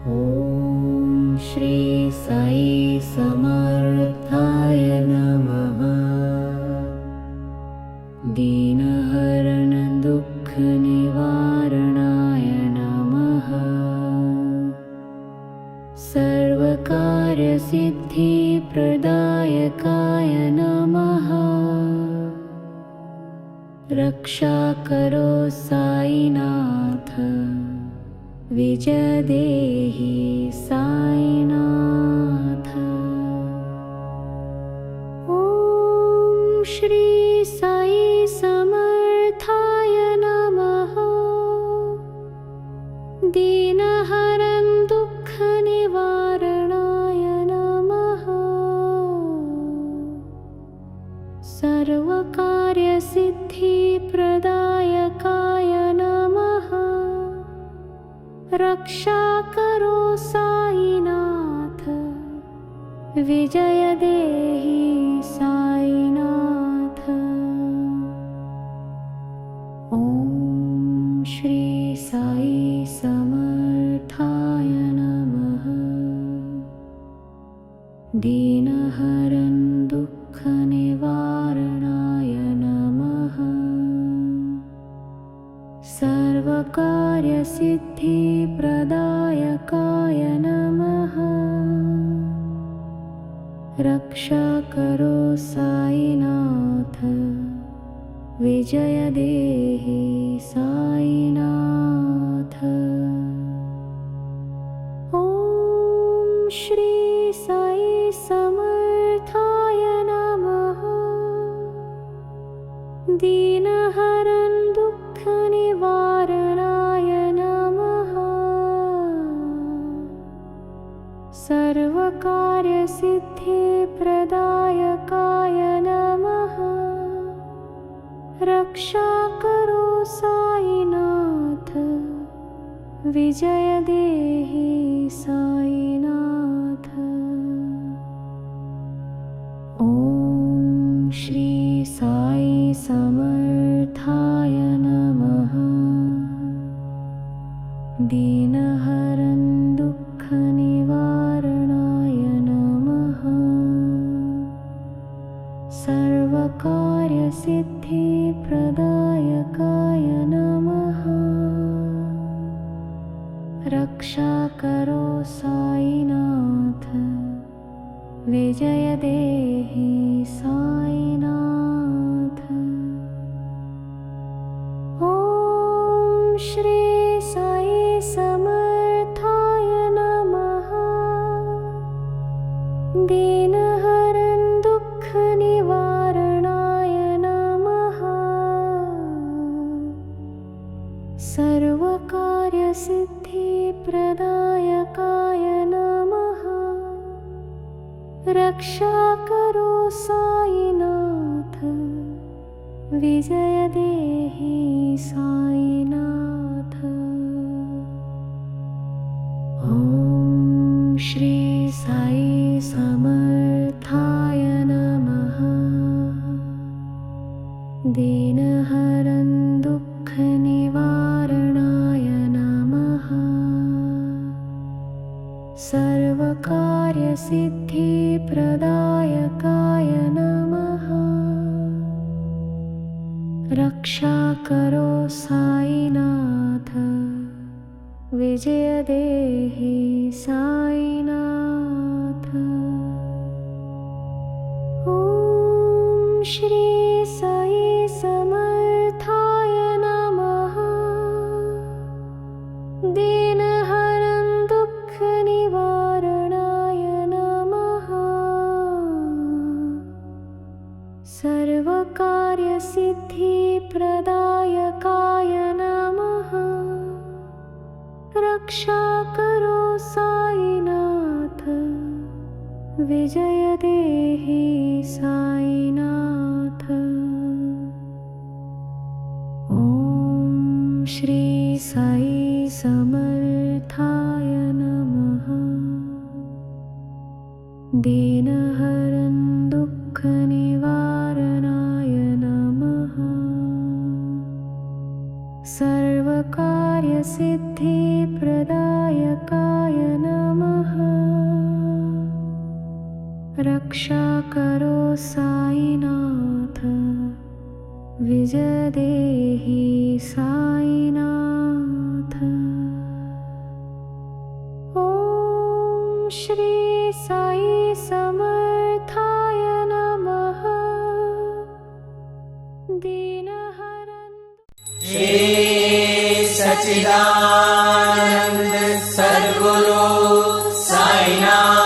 ॐ श्री साई समर्थाय नमः। दीनहरण दुःख निवारणाय नमः। सर्वकार्य सिद्धि प्रदायकाय नमः। रक्षा करो साईनाथ, विजय देहि साईनाथ। ॐ श्री साई समर्थाय नमः। दीनहरण दुःख निवारणाय नमः। सर्वकार्य सिद्धि प्रदायकाय नमः। रक्षा करो साईनाथ, विजय देहि साईनाथ। ॐ श्री साई समर्थाय नमः। दीनहरण दुःख निवारणाय नमः। सर्वकार्य सिद्धि प्रदायकाय नमः। रक्षा करो साईनाथ, विजय देहि साईनाथ। ॐ श्री साई समर्थाय नमः। दीनहरण दुःख निवारणाय नमः। सर्वकार्य सिद्धि प्रदायकाय नमः। रक्षा करो साईनाथ, विजय देहि साईनाथ। ॐ श्री साई समर्थाय नमः। दीनहरण दुःख निवारणाय नमः। सर्वकार्य सिद्धि प्रदायकाय नमः। रक्षा करो साईनाथ, विजय देहि साईनाथ। ॐ श्री साई समर्थाय नमः। दीनहरण दुःख निवारणाय नमः। सर्वकार्य सिद्धि प्रदायकाय नमः। रक्षा करो साईनाथ, विजय देहि साईनाथ। ॐ श्री साई समर्थाय नमः। दीनहरण दुःख निवारणाय नमः। सर्वकार्य सिद्धि प्रदायकाय नमः। रक्षा करो साईनाथ, विजय देहि साईनाथ। ॐ श्री साई समर्थाय नमः। दीनहरण दुःख निवारणाय नमः। सर्वकार्य सिद्धि प्रदायकाय नमः। रक्षा करो साईनाथ, विजय देहि साईनाथ। ॐ श्री साई समर्थाय नमः। दीनहरण दुःख निवारणाय नमः। सर्वकार्य सिद्धि प्रदायकाय नायकाय नमः। रक्षा करो साईनाथ, विजय देहि साईनाथ। ॐ श्री साई समर्थाय नमः। दीनहरं श्री सच्चिदानंद सद्गुरु साईनाथ